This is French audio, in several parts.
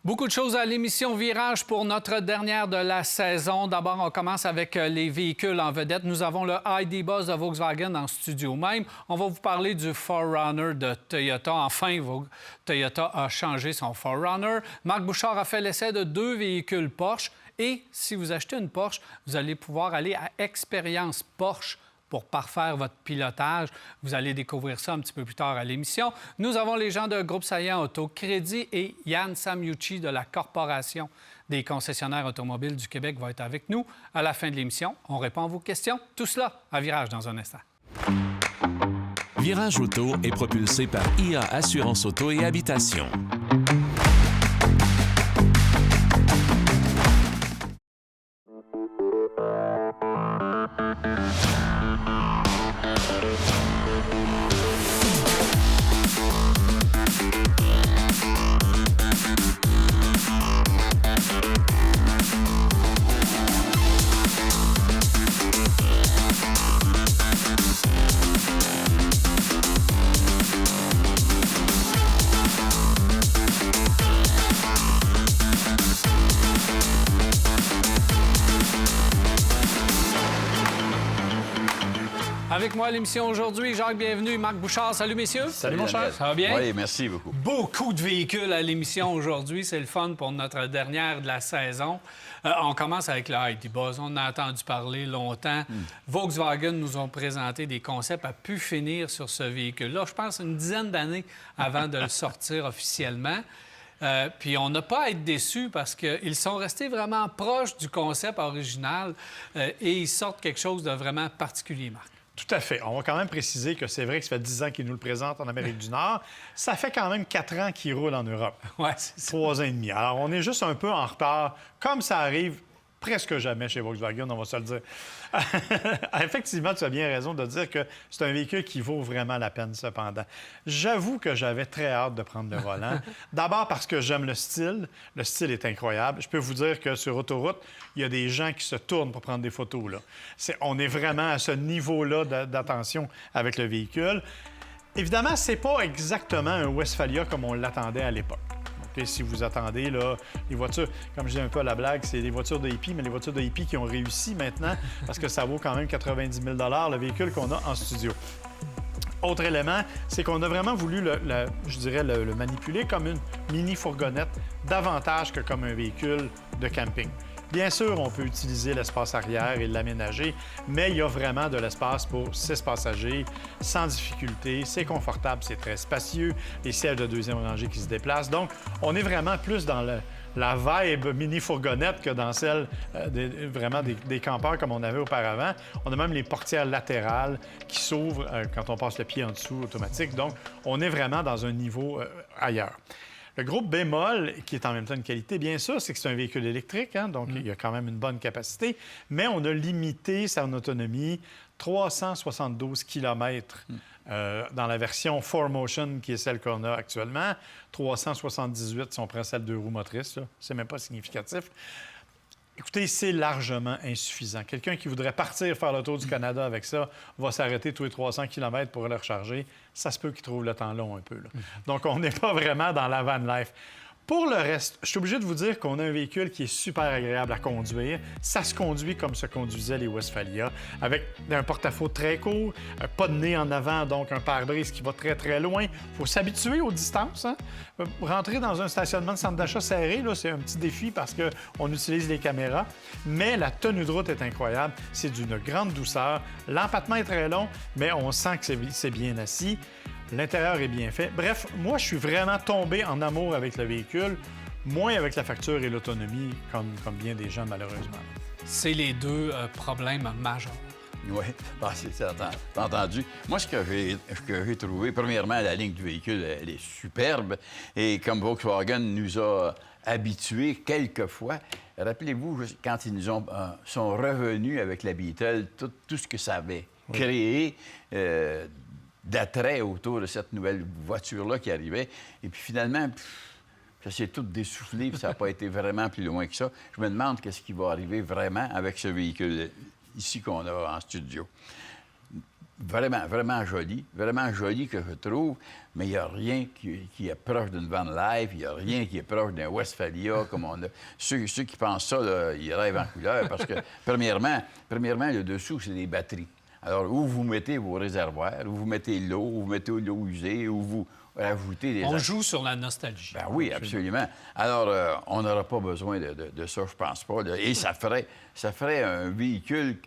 Beaucoup de choses à l'émission Virage pour notre dernière de la saison. D'abord, on commence avec les véhicules en vedette. Nous avons le ID Buzz de Volkswagen en studio même. On va vous parler du 4Runner de Toyota. Enfin, Toyota a changé son 4Runner. Marc Bouchard a fait l'essai de 2 véhicules Porsche. Et si vous achetez une Porsche, vous allez pouvoir aller à Expérience Porsche pour parfaire votre pilotage. Vous allez découvrir ça un petit peu plus tard à l'émission. Nous avons les gens de Groupe Saillant Auto Crédit et Yann Samiucci de la Corporation des concessionnaires automobiles du Québec va être avec nous à la fin de l'émission. On répond à vos questions. Tout cela à Virage dans un instant. Virage Auto est propulsé par IA Assurance Auto et Habitation. Avec moi à l'émission aujourd'hui, Jacques, bienvenue. Marc Bouchard, salut messieurs. Salut mon cher. Ça va bien? Oui, merci beaucoup. Beaucoup de véhicules à l'émission aujourd'hui. C'est le fun pour notre dernière de la saison. On commence avec le ID Buzz. On a entendu parler longtemps. Volkswagen nous ont présenté des concepts à pu finir sur ce véhicule-là. Je pense une dizaine d'années avant de le sortir officiellement. Puis on n'a pas à être déçus parce qu'ils sont restés vraiment proches du concept original et ils sortent quelque chose de vraiment particulier, Marc. Tout à fait. On va quand même préciser que c'est vrai que ça fait 10 ans qu'ils nous le présentent en Amérique du Nord. Ça fait quand même 4 ans qu'il roule en Europe. Oui, c'est ça. 3 ans et demi. Alors, on est juste un peu en retard, comme ça arrive presque jamais chez Volkswagen, on va se le dire. Effectivement, tu as bien raison de dire que c'est un véhicule qui vaut vraiment la peine, cependant. J'avoue que j'avais très hâte de prendre le volant. D'abord parce que j'aime le style. Le style est incroyable. Je peux vous dire que sur autoroute, il y a des gens qui se tournent pour prendre des photos, là. On est vraiment à ce niveau-là d'attention avec le véhicule. Évidemment, c'est pas exactement un Westphalia comme on l'attendait à l'époque. Okay, si vous attendez, là, les voitures, comme je dis un peu à la blague, c'est des voitures de hippie, mais les voitures de hippie qui ont réussi maintenant, parce que ça vaut quand même 90 000 le véhicule qu'on a en studio. Autre élément, c'est qu'on a vraiment voulu, le manipuler comme une mini-fourgonnette, davantage que comme un véhicule de camping. Bien sûr, on peut utiliser l'espace arrière et l'aménager, mais il y a vraiment de l'espace pour 6 passagers sans difficulté. C'est confortable, c'est très spacieux, les sièges de deuxième rangée qui se déplacent. Donc, on est vraiment plus dans la vibe mini-fourgonnette que dans celle des campeurs comme on avait auparavant. On a même les portières latérales qui s'ouvrent quand on passe le pied en dessous automatique. Donc, on est vraiment dans un niveau ailleurs. Le gros bémol, qui est en même temps une qualité, bien sûr, c'est que c'est un véhicule électrique, hein, donc il y a quand même une bonne capacité, mais on a limité son autonomie 372 km dans la version 4Motion, qui est celle qu'on a actuellement, 378 si on prend celle 2 roues motrices, c'est même pas significatif. Écoutez, c'est largement insuffisant. Quelqu'un qui voudrait partir faire le tour du Canada avec ça va s'arrêter tous les 300 km pour le recharger. Ça se peut qu'il trouve le temps long un peu, là. Donc, on n'est pas vraiment dans la van life. Pour le reste, je suis obligé de vous dire qu'on a un véhicule qui est super agréable à conduire. Ça se conduit comme se conduisaient les Westphalia, avec un porte-à-faux très court, pas de nez en avant, donc un pare-brise qui va très, très loin. Il faut s'habituer aux distances, hein? Rentrer dans un stationnement de centre d'achat serré, là, c'est un petit défi parce qu'on utilise les caméras. Mais la tenue de route est incroyable. C'est d'une grande douceur. L'empattement est très long, mais on sent que c'est bien assis. L'intérieur est bien fait. Bref, moi, je suis vraiment tombé en amour avec le véhicule, moins avec la facture et l'autonomie, comme bien des gens, malheureusement. C'est les deux problèmes majeurs. Oui, c'est entendu. Moi, ce que j'ai trouvé, premièrement, la ligne du véhicule, elle est superbe. Et comme Volkswagen nous a habitués quelquefois, rappelez-vous, quand ils nous sont revenus avec la Beetle, tout ce que ça avait créé d'attrait autour de cette nouvelle voiture-là qui arrivait. Et puis finalement, ça s'est tout dessoufflé, puis ça n'a pas été vraiment plus loin que ça. Je me demande qu'est-ce qui va arriver vraiment avec ce véhicule ici qu'on a en studio. vraiment, vraiment joli que je trouve, mais il n'y a rien qui est proche d'une Van Life, il n'y a rien qui est proche d'un Westphalia, comme on a. Ceux qui pensent ça, là, ils rêvent en couleur, parce que, premièrement, le dessous, c'est des batteries. Alors, où vous mettez vos réservoirs, où vous mettez l'eau, où vous mettez l'eau usée, où vous rajoutez des... On joue sur la nostalgie. Ben oui, absolument. Alors, on n'aura pas besoin de ça, je pense pas. Là. Et ça ferait un véhicule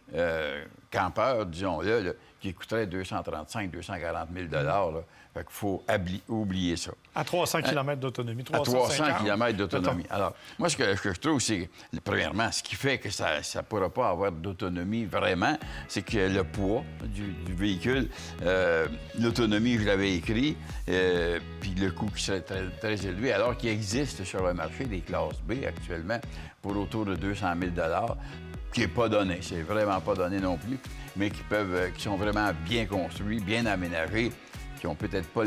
campeur, disons-le, là, qui coûterait 235 240 000 là. Fait qu'il faut oublier ça. À 300 km d'autonomie. À 300 km d'autonomie. Alors, moi, ce que je trouve, c'est, premièrement, ce qui fait que ça ne pourra pas avoir d'autonomie vraiment, c'est que le poids du véhicule, l'autonomie, je l'avais écrit, puis le coût qui serait très, très élevé, alors qu'il existe sur le marché des classes B actuellement pour autour de 200 000 qui n'est pas donné. C'est vraiment pas donné non plus, mais qui sont vraiment bien construits, bien aménagés, qui n'ont peut-être pas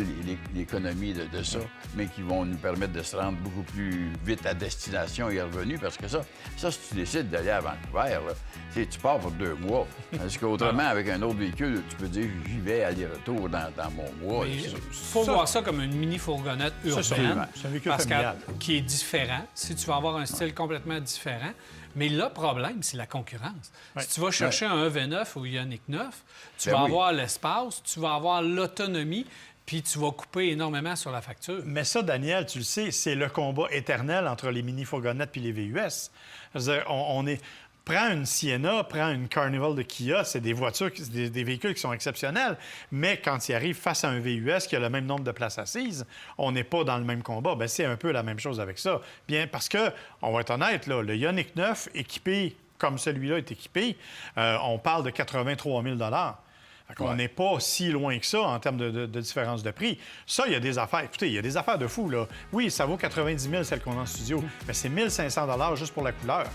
l'économie de ça, mais qui vont nous permettre de se rendre beaucoup plus vite à destination et revenu, parce que ça, si tu décides d'aller à Vancouver, là, tu pars pour 2 mois. Parce qu'autrement, avec un autre véhicule, tu peux dire j'y vais aller-retour dans mon mois. Il faut voir ça comme une mini-fourgonnette urbaine, c'est un véhicule familial. qui est différent. Si tu vas avoir un style complètement différent. Mais le problème, c'est la concurrence. Ouais. Si tu vas chercher un EV9 ou Ioniq 9, tu Ben vas oui. avoir l'espace, tu vas avoir l'autonomie, puis tu vas couper énormément sur la facture. Mais ça, Daniel, tu le sais, c'est le combat éternel entre les mini-fourgonnettes et les VUS. C'est-à-dire, prends une Sienna, prends une Carnival de Kia, c'est des voitures, des véhicules qui sont exceptionnels, mais quand ils arrivent face à un VUS qui a le même nombre de places assises, on n'est pas dans le même combat. Bien, c'est un peu la même chose avec ça. Bien, parce que, on va être honnête, là, le Ioniq 9 équipé comme celui-là est équipé, on parle de 83 000 On n'est pas si loin que ça en termes de différence de prix. Ça, il y a des affaires. Écoutez, il y a des affaires de fou, là. Oui, ça vaut 90 000 celle qu'on a en studio, mais c'est 1 500 juste pour la couleur.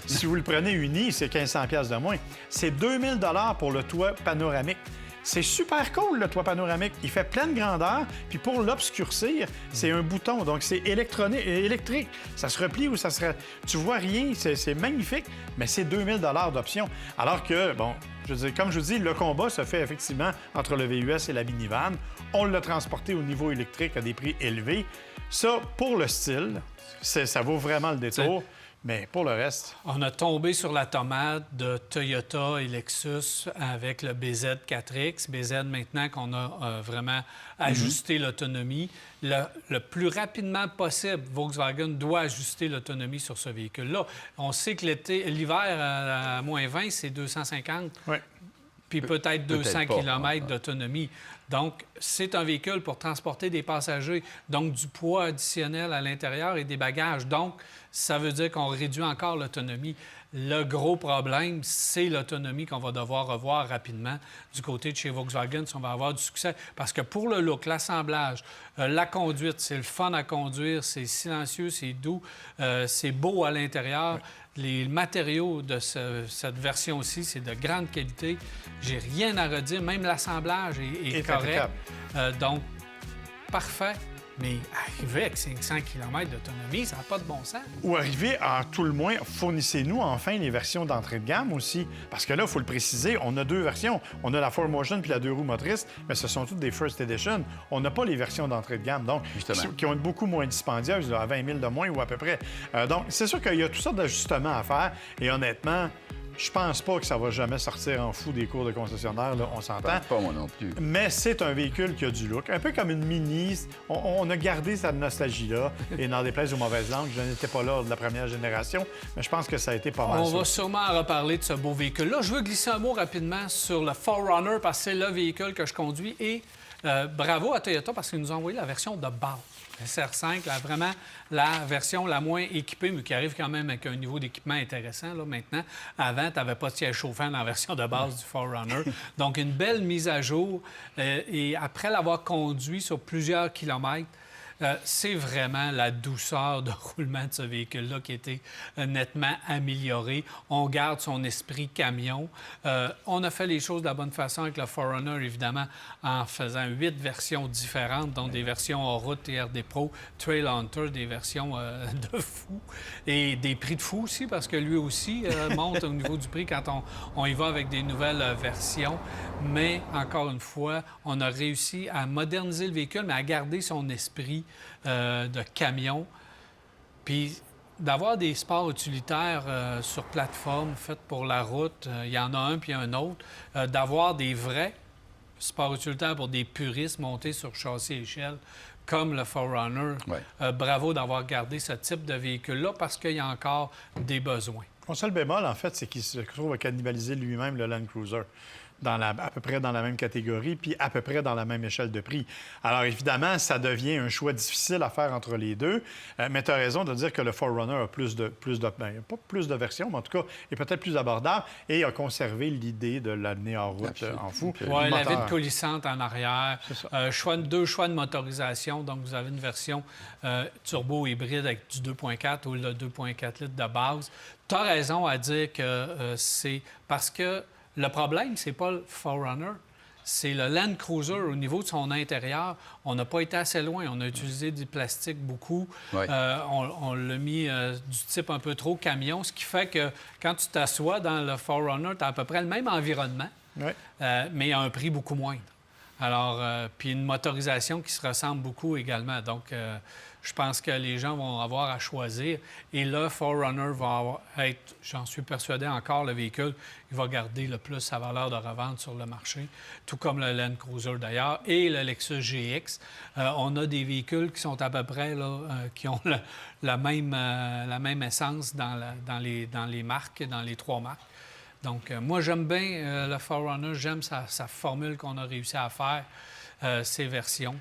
Si vous le prenez uni, c'est 1 500 de moins. C'est 2 000 pour le toit panoramique. C'est super cool, le toit panoramique. Il fait pleine grandeur, puis pour l'obscurcir, c'est un bouton. Donc, c'est électrique. Ça se replie ou ça se... Tu vois rien, c'est magnifique, mais c'est 2 000 d'option. Alors que, bon, je veux dire, comme je vous dis, le combat se fait effectivement entre le VUS et la minivan. On l'a transporté au niveau électrique à des prix élevés. Ça, pour le style, ça vaut vraiment le détour. Mais pour le reste... On a tombé sur la tomate de Toyota et Lexus avec le BZ4X. BZ, maintenant qu'on a vraiment ajusté l'autonomie, le plus rapidement possible, Volkswagen doit ajuster l'autonomie sur ce véhicule-là. On sait que l'hiver, à moins 20, c'est 250. Oui. Puis peut-être 200 pas. km d'autonomie. Donc, c'est un véhicule pour transporter des passagers, donc du poids additionnel à l'intérieur et des bagages. Donc, ça veut dire qu'on réduit encore l'autonomie. Le gros problème, c'est l'autonomie qu'on va devoir revoir rapidement du côté de chez Volkswagen si on va avoir du succès. Parce que pour le look, l'assemblage, la conduite, c'est le fun à conduire, c'est silencieux, c'est doux, c'est beau à l'intérieur. Les matériaux de cette version-ci, c'est de grande qualité. J'ai rien à redire. Même l'assemblage est correct. Donc, parfait. Mais arriver avec 500 km d'autonomie, ça n'a pas de bon sens. Ou arriver à, tout le moins, fournissez-nous enfin les versions d'entrée de gamme aussi. Parce que là, il faut le préciser, on a 2 versions. On a la 4Motion puis la 2 roues motrices, mais ce sont toutes des First Edition. On n'a pas les versions d'entrée de gamme, donc, qui ont été beaucoup moins dispendieuses, là, à 20 000 de moins ou à peu près. Donc, c'est sûr qu'il y a toutes sortes d'ajustements à faire. Et honnêtement, je pense pas que ça va jamais sortir en fou des cours de concessionnaire, là, on s'entend. Pas moi non plus. Mais c'est un véhicule qui a du look. Un peu comme une Mini. On a gardé cette nostalgie-là. Et n'en déplaise aux mauvaises langues, je n'étais pas là de la première génération, mais je pense que ça a été pas mal. On va sûrement reparler de ce beau véhicule-là. Je veux glisser un mot rapidement sur le 4Runner parce que c'est le véhicule que je conduis. Et bravo à Toyota parce qu'ils nous ont envoyé la version de base. La SR5, vraiment la version la moins équipée, mais qui arrive quand même avec un niveau d'équipement intéressant. Là, maintenant, avant, tu n'avais pas de siège chauffant dans la version de base du 4Runner. Donc, une belle mise à jour. Et après l'avoir conduit sur plusieurs kilomètres, c'est vraiment la douceur de roulement de ce véhicule-là qui a été nettement améliorée. On garde son esprit camion. On a fait les choses de la bonne façon avec le 4Runner, évidemment, en faisant 8 versions différentes, dont des versions hors route, TRD Pro, Trail Hunter, des versions de fou et des prix de fou aussi, parce que lui aussi monte au niveau du prix quand on y va avec des nouvelles versions. Mais, encore une fois, on a réussi à moderniser le véhicule, mais à garder son esprit de camion. Puis, d'avoir des sports utilitaires sur plateforme faites pour la route, il y en a un puis un autre, d'avoir des vrais sports utilitaires pour des puristes montés sur châssis et échelle, comme le 4Runner. Ouais. Bravo d'avoir gardé ce type de véhicule-là parce qu'il y a encore des besoins. Mon seul bémol, en fait, c'est qu'il se trouve à cannibaliser lui-même le Land Cruiser. À peu près dans la même catégorie, puis à peu près dans la même échelle de prix. Alors, évidemment, ça devient un choix difficile à faire entre les deux. Mais tu as raison de dire que le 4Runner a pas plus de versions, mais en tout cas, est peut-être plus abordable et a conservé l'idée de l'amener en route en fou. Oui, la vitre coulissante en arrière. C'est ça. Deux choix de motorisation. Donc, vous avez une version turbo hybride avec du 2.4 ou le 2.4 litres de base. Tu as raison à dire que c'est parce que le problème, c'est pas le 4Runner, c'est le Land Cruiser au niveau de son intérieur. On n'a pas été assez loin. On a utilisé du plastique beaucoup. Ouais. On l'a mis du type un peu trop camion, ce qui fait que quand tu t'assois dans le 4Runner, tu as à peu près le même environnement, mais à un prix beaucoup moindre. Alors, puis une motorisation qui se ressemble beaucoup également. Donc, je pense que les gens vont avoir à choisir. Et le 4Runner va être, j'en suis persuadé encore, le véhicule, il va garder le plus sa valeur de revente sur le marché, tout comme le Land Cruiser d'ailleurs, et le Lexus GX. On a des véhicules qui sont à peu près, là, qui ont la même essence dans les marques, dans les 3 marques. Donc, moi, j'aime bien le 4Runner. J'aime sa formule qu'on a réussi à faire, ses versions.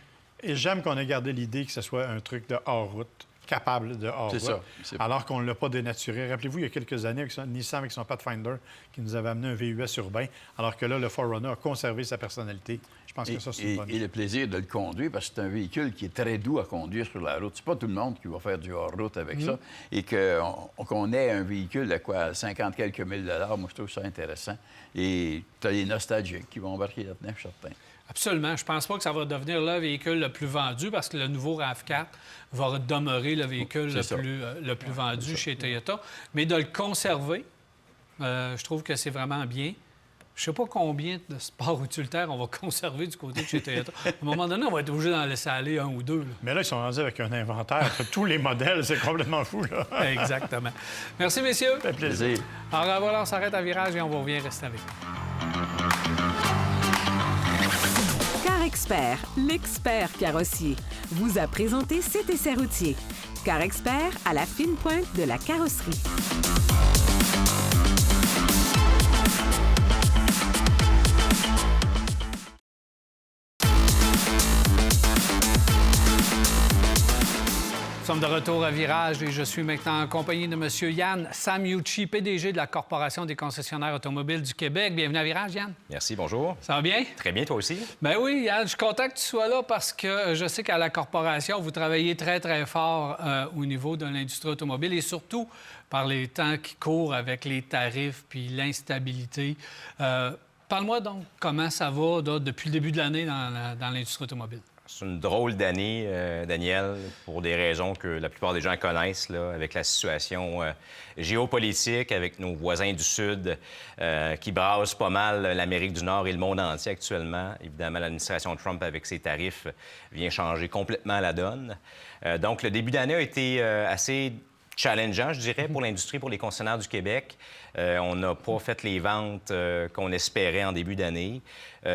Et j'aime qu'on ait gardé l'idée que ce soit un truc de hors-route, capable de hors-route. C'est ça. Alors qu'on ne l'a pas dénaturé. Rappelez-vous, il y a quelques années, avec Nissan avec son Pathfinder, qui nous avait amené un VUS urbain, alors que là, le 4Runner a conservé sa personnalité. Je pense que ça, c'est une bonne chose. Et le plaisir de le conduire, parce que c'est un véhicule qui est très doux à conduire sur la route. C'est pas tout le monde qui va faire du hors-route avec ça. Et qu'on ait un véhicule de quoi, 50 quelques mille dollars, moi, je trouve ça intéressant. Et tu as les nostalgiques qui vont embarquer là-dedans, je suis certain. Absolument. Je ne pense pas que ça va devenir le véhicule le plus vendu parce que le nouveau RAV4 va demeurer le véhicule le plus vendu chez Toyota. Mais de le conserver, je trouve que c'est vraiment bien. Je ne sais pas combien de sports utilitaires on va conserver du côté de chez Toyota. À un moment donné, on va être obligé d'en laisser aller un ou deux. Là. Mais là, ils sont rendus avec un inventaire. Tous les modèles, c'est complètement fou, là. Exactement. Merci, messieurs. Ça fait plaisir. Alors voilà, on s'arrête à virage et on va revenir rester avec nous. CarExpert, l'expert carrossier, vous a présenté cet essai routier. CarExpert à la fine pointe de la carrosserie. Nous sommes de retour à Virage et je suis maintenant en compagnie de M. Yann Samiucci, PDG de la Corporation des concessionnaires automobiles du Québec. Bienvenue à Virage, Yann. Merci, bonjour. Ça va bien? Très bien, toi aussi. Bien oui, Yann, je suis content que tu sois là parce que je sais qu'à la Corporation, vous travaillez très, très fort au niveau de l'industrie automobile et surtout par les temps qui courent avec les tarifs puis l'instabilité. Parle-moi donc comment ça va depuis le début de l'année dans l'industrie automobile. C'est une drôle d'année, Daniel, pour des raisons que la plupart des gens connaissent, là, avec la situation géopolitique, avec nos voisins du Sud qui brassent pas mal l'Amérique du Nord et le monde entier actuellement. Évidemment, l'administration Trump, avec ses tarifs, vient changer complètement la donne. Donc, le début d'année a été assez challengeant, je dirais, pour l'industrie, pour les concessionnaires du Québec. On n'a pas fait les ventes qu'on espérait en début d'année.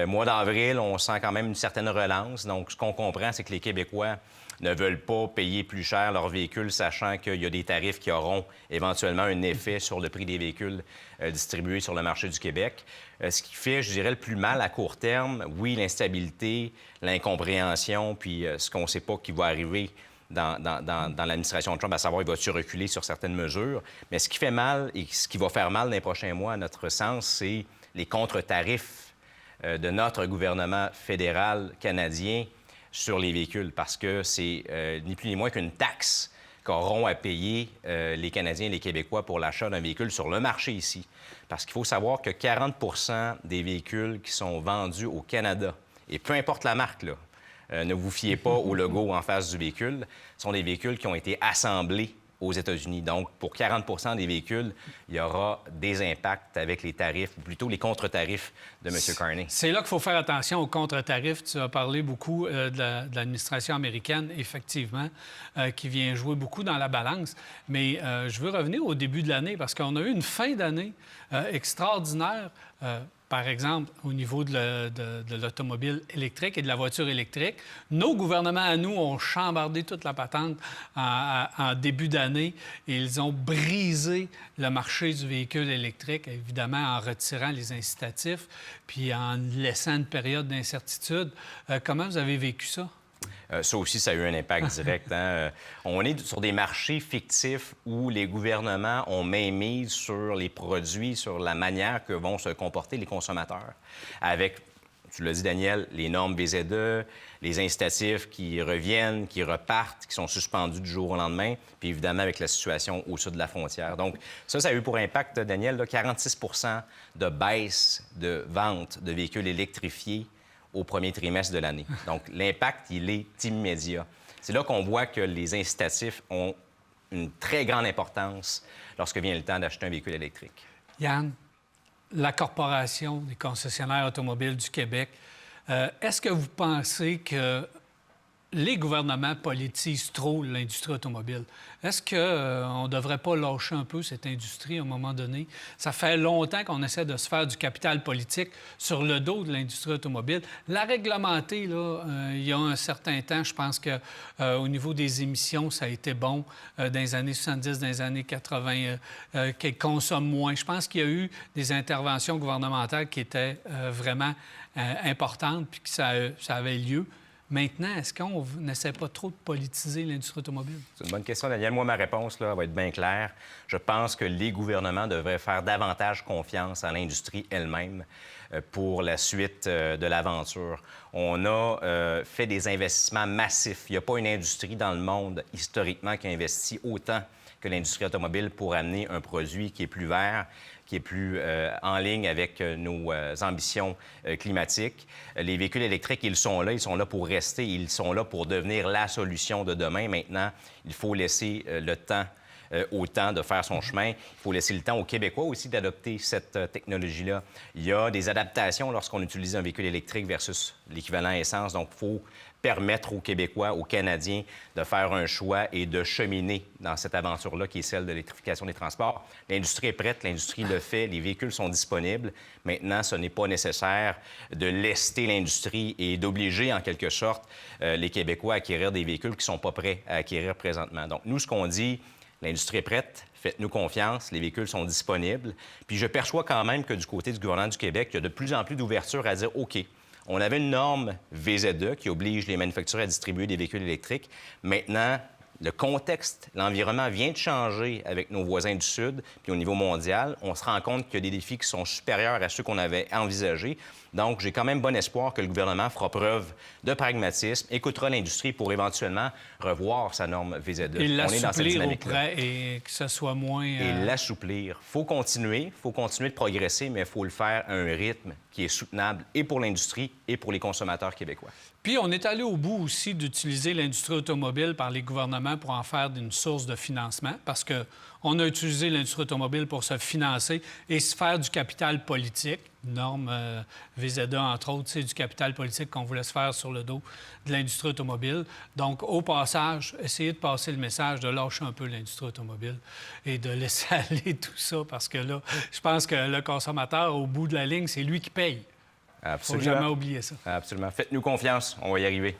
Mois d'avril, on sent quand même une certaine relance. Donc, ce qu'on comprend, c'est que les Québécois ne veulent pas payer plus cher leurs véhicules, sachant qu'il y a des tarifs qui auront éventuellement un effet sur le prix des véhicules distribués sur le marché du Québec. Ce qui fait, je dirais, le plus mal à court terme, oui, l'instabilité, l'incompréhension, puis ce qu'on ne sait pas qui va arriver dans l'administration Trump, à savoir, il va-tu reculer sur certaines mesures. Mais ce qui fait mal et ce qui va faire mal dans les prochains mois, à notre sens, c'est les contre-tarifs de notre gouvernement fédéral canadien sur les véhicules parce que c'est ni plus ni moins qu'une taxe qu'auront à payer les Canadiens et les Québécois pour l'achat d'un véhicule sur le marché ici. Parce qu'il faut savoir que 40 des véhicules qui sont vendus au Canada, et peu importe la marque, là, ne vous fiez pas au logo en face du véhicule, sont des véhicules qui ont été assemblés aux États-Unis. Donc, pour 40 des véhicules, il y aura des impacts avec les tarifs, ou plutôt les contre-tarifs de M. Carney. C'est là qu'il faut faire attention aux contre-tarifs. Tu as parlé beaucoup de l'administration américaine, effectivement, qui vient jouer beaucoup dans la balance. Mais je veux revenir au début de l'année, parce qu'on a eu une fin d'année extraordinaire. Par exemple, au niveau de l'automobile électrique et de la voiture électrique, nos gouvernements à nous ont chambardé toute la patente en début d'année et ils ont brisé le marché du véhicule électrique, évidemment en retirant les incitatifs puis en laissant une période d'incertitude. Comment vous avez vécu ça? Ça aussi, ça a eu un impact direct. Hein? On est sur des marchés fictifs où les gouvernements ont mainmise sur les produits, sur la manière que vont se comporter les consommateurs. Avec, tu l'as dit, Daniel, les normes VZE, les incitatifs qui reviennent, qui repartent, qui sont suspendus du jour au lendemain, puis évidemment avec la situation au sud de la frontière. Donc ça a eu pour impact, Daniel, là, 46 de baisse de vente de véhicules électrifiés au premier trimestre de l'année. Donc, l'impact, il est immédiat. C'est là qu'on voit que les incitatifs ont une très grande importance lorsque vient le temps d'acheter un véhicule électrique. Yann, la Corporation des concessionnaires automobiles du Québec, est-ce que vous pensez que les gouvernements politisent trop l'industrie automobile? Est-ce qu'on ne devrait pas lâcher un peu cette industrie à un moment donné? Ça fait longtemps qu'on essaie de se faire du capital politique sur le dos de l'industrie automobile. La réglementer, là, il y a un certain temps, je pense qu'au niveau des émissions, ça a été bon dans les années 70, dans les années 80, qu'elles consomment moins. Je pense qu'il y a eu des interventions gouvernementales qui étaient vraiment importantes puis que ça avait lieu. Maintenant, est-ce qu'on n'essaie pas trop de politiser l'industrie automobile? C'est une bonne question, Daniel. Moi, ma réponse là, va être bien claire. Je pense que les gouvernements devraient faire davantage confiance à l'industrie elle-même pour la suite de l'aventure. On a fait des investissements massifs. Il n'y a pas une industrie dans le monde, historiquement, qui a investi autant que l'industrie automobile pour amener un produit qui est plus vert, qui est plus en ligne avec nos ambitions climatiques. Les véhicules électriques, ils sont là pour rester, ils sont là pour devenir la solution de demain. Maintenant, il faut laisser le temps au temps de faire son chemin. Il faut laisser le temps aux Québécois aussi d'adopter cette technologie-là. Il y a des adaptations lorsqu'on utilise un véhicule électrique versus l'équivalent essence. Donc, il faut permettre aux Québécois, aux Canadiens de faire un choix et de cheminer dans cette aventure-là qui est celle de l'électrification des transports. L'industrie est prête, l'industrie le fait, les véhicules sont disponibles. Maintenant, ce n'est pas nécessaire de lester l'industrie et d'obliger, en quelque sorte, les Québécois à acquérir des véhicules qui ne sont pas prêts à acquérir présentement. Donc, nous, ce qu'on dit, l'industrie est prête, faites-nous confiance, les véhicules sont disponibles. Puis je perçois quand même que du côté du gouvernement du Québec, il y a de plus en plus d'ouverture à dire, OK, on avait une norme VZE qui oblige les manufacturiers à distribuer des véhicules électriques. Maintenant, le contexte, l'environnement vient de changer avec nos voisins du Sud, puis au niveau mondial, on se rend compte qu'il y a des défis qui sont supérieurs à ceux qu'on avait envisagés. Donc, j'ai quand même bon espoir que le gouvernement fera preuve de pragmatisme, écoutera l'industrie pour éventuellement revoir sa norme VZE. Et l'assouplir auprès et que ce soit moins... Et l'assouplir. Il faut continuer de progresser, mais il faut le faire à un rythme qui est soutenable et pour l'industrie et pour les consommateurs québécois. Puis, on est allé au bout aussi d'utiliser l'industrie automobile par les gouvernements pour en faire une source de financement, parce qu'on a utilisé l'industrie automobile pour se financer et se faire du capital politique. Norme VZE, entre autres, c'est du capital politique qu'on voulait se faire sur le dos de l'industrie automobile. Donc, au passage, essayer de passer le message de lâcher un peu l'industrie automobile et de laisser aller tout ça, parce que là, je pense que le consommateur, au bout de la ligne, c'est lui qui paye. Absolument. Il ne faut jamais oublier ça. Absolument. Faites-nous confiance, on va y arriver.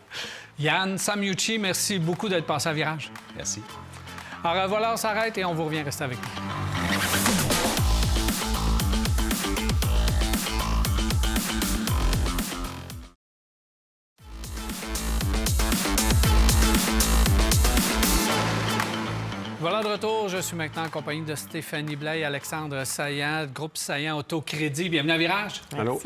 Yann Samyuchi, merci beaucoup d'être passé à Virage. Merci. Alors voilà, on s'arrête et on vous revient rester avec nous. Voilà de retour. Je suis maintenant en compagnie de Stéphanie Blais et Alexandre Saillant, groupe Saillant Autocrédit. Bienvenue à Virage. Allô?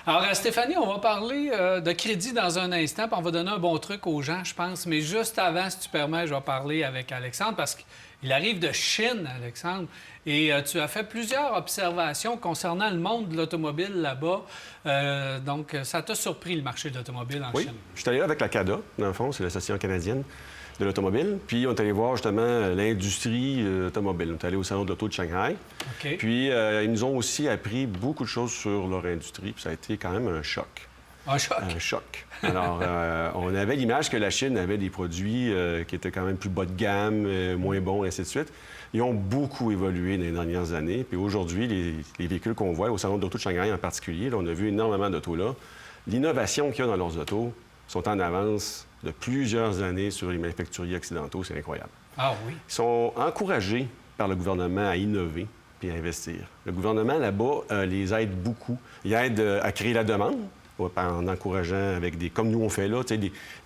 Alors, Stéphanie, on va parler de crédit dans un instant, puis on va donner un bon truc aux gens, je pense. Mais juste avant, si tu permets, je vais parler avec Alexandre, parce qu'il arrive de Chine, Alexandre, et tu as fait plusieurs observations concernant le monde de l'automobile là-bas. Donc, ça t'a surpris, le marché de l'automobile en Chine? Oui, je suis allé là avec la CADA, dans le fond, c'est l'Association canadienne de l'automobile. Puis, on est allé voir justement l'industrie automobile. On est allé au Salon de l'auto de Shanghai. OK. Puis, ils nous ont aussi appris beaucoup de choses sur leur industrie. Puis, ça a été quand même un choc. Un choc? Un choc. Alors, on avait l'image que la Chine avait des produits qui étaient quand même plus bas de gamme, moins bons, et ainsi de suite. Ils ont beaucoup évolué dans les dernières années. Puis aujourd'hui, les véhicules qu'on voit au Salon de l'auto de Shanghai en particulier, là, on a vu énormément d'autos là. L'innovation qu'il y a dans leurs autos sont en avance de plusieurs années sur les manufacturiers occidentaux. C'est incroyable. Ah oui? Ils sont encouragés par le gouvernement à innover puis à investir. Le gouvernement, là-bas, les aide beaucoup. Il aide à créer la demande en encourageant avec des... Comme nous, on fait là,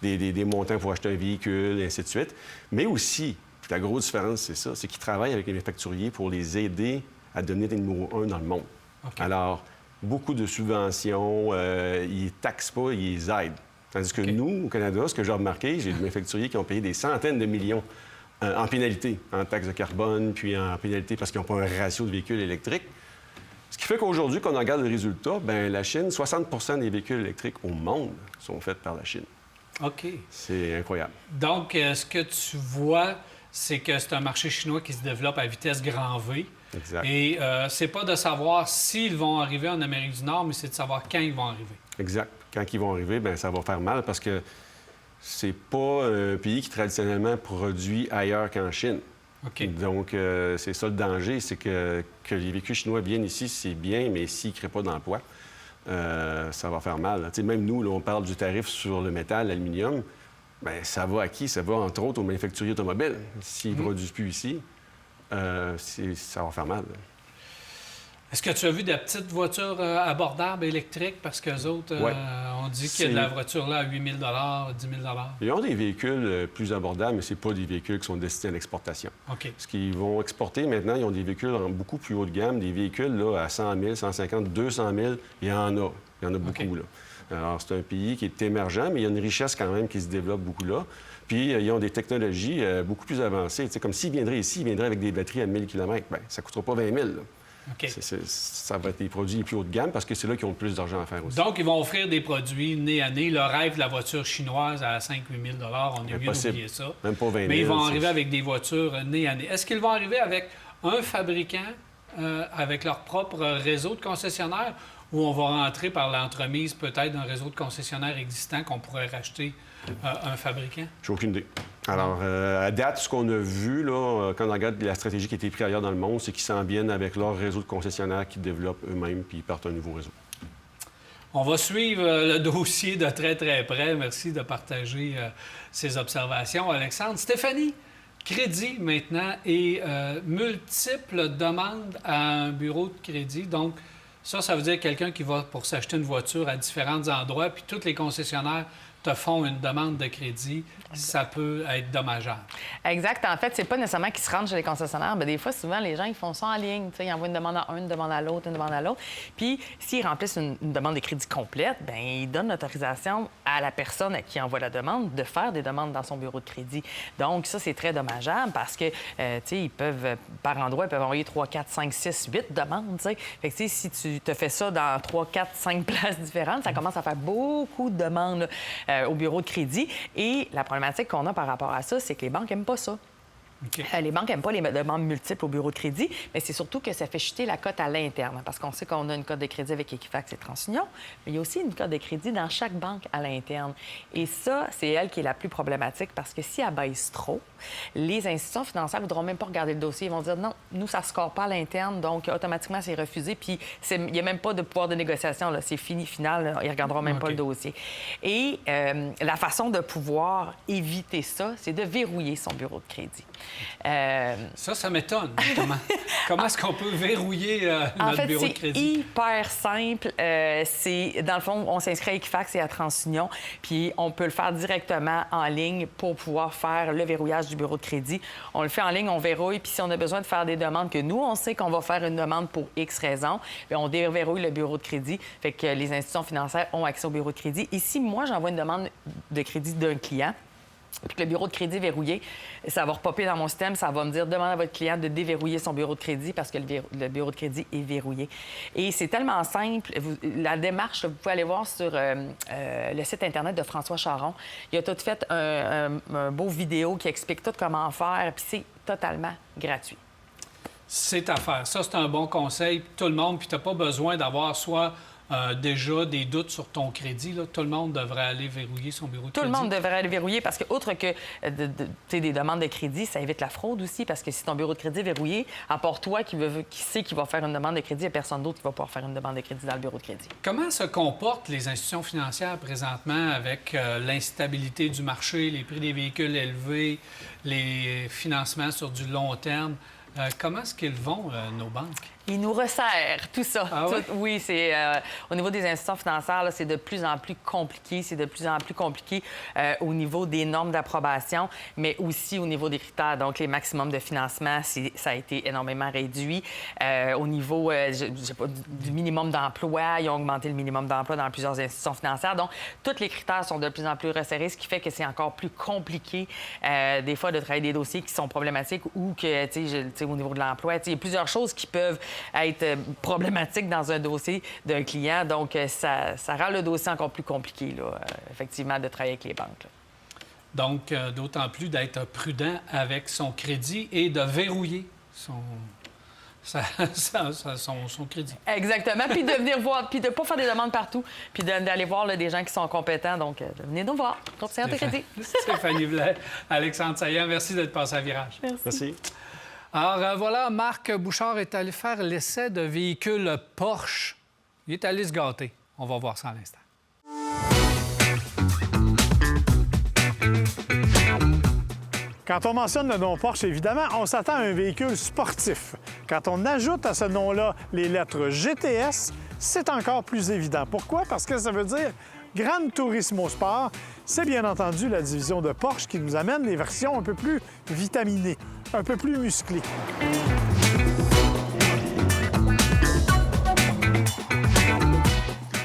des montants pour acheter un véhicule, et ainsi de suite. Mais aussi, puis la grosse différence, c'est ça, c'est qu'ils travaillent avec les manufacturiers pour les aider à devenir des numéros 1 dans le monde. OK. Alors, beaucoup de subventions, ils ne taxent pas, ils les aident. Tandis que OK. nous, au Canada, ce que j'ai remarqué, j'ai des manufacturiers qui ont payé des centaines de millions en pénalité, en taxes de carbone, puis en pénalité parce qu'ils n'ont pas un ratio de véhicules électriques. Ce qui fait qu'aujourd'hui, quand on regarde le résultat, bien, la Chine, 60 des véhicules électriques au monde sont faits par la Chine. OK. C'est incroyable. Donc, ce que tu vois, c'est que c'est un marché chinois qui se développe à vitesse grand V. Exact. Et c'est pas de savoir s'ils vont arriver en Amérique du Nord, mais c'est de savoir quand ils vont arriver. Exact. Quand ils vont arriver, bien, ça va faire mal parce que c'est pas un pays qui traditionnellement produit ailleurs qu'en Chine. OK. Donc, c'est ça le danger, c'est que les véhicules chinois viennent ici, c'est bien, mais s'ils ne créent pas d'emploi, ça va faire mal. Tu sais, même nous, là, on parle du tarif sur le métal, l'aluminium. Bien, ça va à qui? Ça va, entre autres, aux manufacturiers automobiles. S'ils ne produisent plus ici, ça va faire mal. Est-ce que tu as vu des petites voitures abordables électriques? Parce qu'eux autres, Ouais. on dit qu'il y a de la voiture là à 8 000 10 000 Ils ont des véhicules plus abordables, mais ce pas des véhicules qui sont destinés à l'exportation. OK. Ce qu'ils vont exporter maintenant, ils ont des véhicules en beaucoup plus haut de gamme, des véhicules là, à 100 000, 150 000, 200 000. Il y en a. Il y en a beaucoup, OK. là. Alors, c'est un pays qui est émergent, mais il y a une richesse quand même qui se développe beaucoup là. Puis, ils ont des technologies beaucoup plus avancées. Tu sais, comme s'ils viendraient ici, ils viendraient avec des batteries à 1000 km. Bien, ça ne coûtera pas 20 000. Là. OK. Ça va être des produits les plus haut de gamme parce que c'est là qu'ils ont le plus d'argent à faire aussi. Donc, ils vont offrir des produits nez à nez. Le rêve de la voiture chinoise à 5 000 8 000 on est mieux Impossible. d'oublier ça. Même pas 20 000. Mais ils vont c'est- arriver avec des voitures nez à nez. Est-ce qu'ils vont arriver avec un fabricant, avec leur propre réseau de concessionnaires, ou on va rentrer par l'entremise peut-être d'un réseau de concessionnaires existant qu'on pourrait racheter un fabricant? J'ai aucune idée. Alors, à date, ce qu'on a vu, là, quand on regarde la stratégie qui a été prise ailleurs dans le monde, c'est qu'ils s'en viennent avec leur réseau de concessionnaires qu'ils développent eux-mêmes puis ils partent un nouveau réseau. On va suivre le dossier de très, très près. Merci de partager ces observations, Alexandre. Stéphanie, crédit maintenant et multiples demandes à un bureau de crédit. Donc, ça veut dire quelqu'un qui va pour s'acheter une voiture à différents endroits, puis tous les concessionnaires te font une demande de crédit, ça peut être dommageable. Exact. En fait, c'est pas nécessairement qu'ils se rendent chez les concessionnaires. Bien, des fois, souvent, les gens, ils font ça en ligne. T'sais, ils envoient une demande à un, une demande à l'autre, une demande à l'autre. Puis, s'ils remplissent une demande de crédit complète, bien, ils donnent l'autorisation à la personne à qui envoie la demande de faire des demandes dans son bureau de crédit. Donc, ça, c'est très dommageable parce que, tu sais, ils peuvent, par endroit, ils peuvent envoyer 3, 4, 5, 6, 8 demandes, tu sais. Fait que, tu sais, si tu te fais ça dans 3, 4, 5 places différentes, ça commence à faire beaucoup de demandes là, au bureau de crédit. Et la problématique qu'on a par rapport à ça, c'est que les banques n'aiment pas ça. OK. Les banques n'aiment pas les demandes multiples au bureau de crédit, mais c'est surtout que ça fait chuter la cote à l'interne. Parce qu'on sait qu'on a une cote de crédit avec Equifax et TransUnion, mais il y a aussi une cote de crédit dans chaque banque à l'interne. Et ça, c'est elle qui est la plus problématique parce que si elle baisse trop, les institutions financières ne voudront même pas regarder le dossier. Ils vont dire non, nous, ça ne score pas à l'interne, donc automatiquement, c'est refusé. Puis il n'y a même pas de pouvoir de négociation. Là. C'est fini, final. Là. Ils ne regarderont même pas OK. le dossier. Et la façon de pouvoir éviter ça, c'est de verrouiller son bureau de crédit. Ça m'étonne. Comment est-ce qu'on peut verrouiller notre bureau de crédit? En fait, c'est hyper simple. Dans le fond, on s'inscrit à Equifax et à TransUnion, puis on peut le faire directement en ligne pour pouvoir faire le verrouillage du bureau de crédit. On le fait en ligne, on verrouille, puis si on a besoin de faire des demandes que nous, on sait qu'on va faire une demande pour X raisons, bien, on déverrouille le bureau de crédit. Fait que les institutions financières ont accès au bureau de crédit. Ici, moi, j'envoie une demande de crédit d'un client. Puis que le bureau de crédit est verrouillé, ça va repopper dans mon système, ça va me dire « Demandez à votre client de déverrouiller son bureau de crédit parce que le bureau de crédit est verrouillé. » Et c'est tellement simple. La démarche, vous pouvez aller voir sur le site Internet de François Charon. Il a tout fait un beau vidéo qui explique tout comment faire, puis c'est totalement gratuit. C'est à faire. Ça, c'est un bon conseil pour tout le monde. Puis tu n'as pas besoin d'avoir soit déjà des doutes sur ton crédit. Là. Tout le monde devrait aller verrouiller son bureau de crédit. Tout le monde devrait aller verrouiller parce que, outre que des demandes de crédit, ça évite la fraude aussi parce que si ton bureau de crédit est verrouillé, à part toi qui sait qu'il va faire une demande de crédit, il n'y a personne d'autre qui va pouvoir faire une demande de crédit dans le bureau de crédit. Comment se comportent les institutions financières présentement avec l'instabilité du marché, les prix des véhicules élevés, les financements sur du long terme? Comment est-ce qu'ils vont, nos banques? Ils nous resserrent, tout ça. Ah oui? Oui, c'est au niveau des institutions financières, là, c'est de plus en plus compliqué. C'est de plus en plus compliqué au niveau des normes d'approbation, mais aussi au niveau des critères. Donc, les maximums de financement, ça a été énormément réduit. Au niveau du minimum d'emploi, ils ont augmenté le minimum d'emploi dans plusieurs institutions financières. Donc, tous les critères sont de plus en plus resserrés, ce qui fait que c'est encore plus compliqué, des fois, de travailler des dossiers qui sont problématiques ou que, tu sais, au niveau de l'emploi, il y a plusieurs choses qui peuvent être problématique dans un dossier d'un client. Donc, ça rend le dossier encore plus compliqué, là, effectivement, de travailler avec les banques. Là. Donc, d'autant plus d'être prudent avec son crédit et de verrouiller son crédit. Exactement. Puis de venir voir, puis de ne pas faire des demandes partout, puis d'aller voir là, des gens qui sont compétents. Donc, venez nous voir. Conseillère de crédit. Stéphanie Blais, Alexandre Saillant, merci d'être passé à Virage. Merci. Alors voilà, Marc Bouchard est allé faire l'essai de véhicule Porsche. Il est allé se gâter. On va voir ça à l'instant. Quand on mentionne le nom Porsche, évidemment, on s'attend à un véhicule sportif. Quand on ajoute à ce nom-là les lettres GTS, c'est encore plus évident. Pourquoi? Parce que ça veut dire Gran Turismo Sport. C'est bien entendu la division de Porsche qui nous amène les versions un peu plus vitaminées, un peu plus musclées.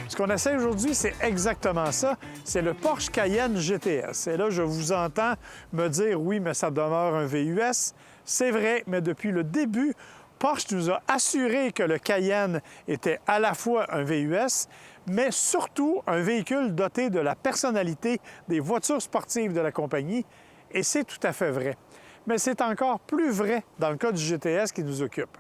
Ce qu'on essaie aujourd'hui, c'est exactement ça. C'est le Porsche Cayenne GTS. Et là, je vous entends me dire, oui, mais ça demeure un VUS. C'est vrai, mais depuis le début, Porsche nous a assuré que le Cayenne était à la fois un VUS, mais surtout un véhicule doté de la personnalité des voitures sportives de la compagnie. Et c'est tout à fait vrai. Mais c'est encore plus vrai dans le cas du GTS qui nous occupe.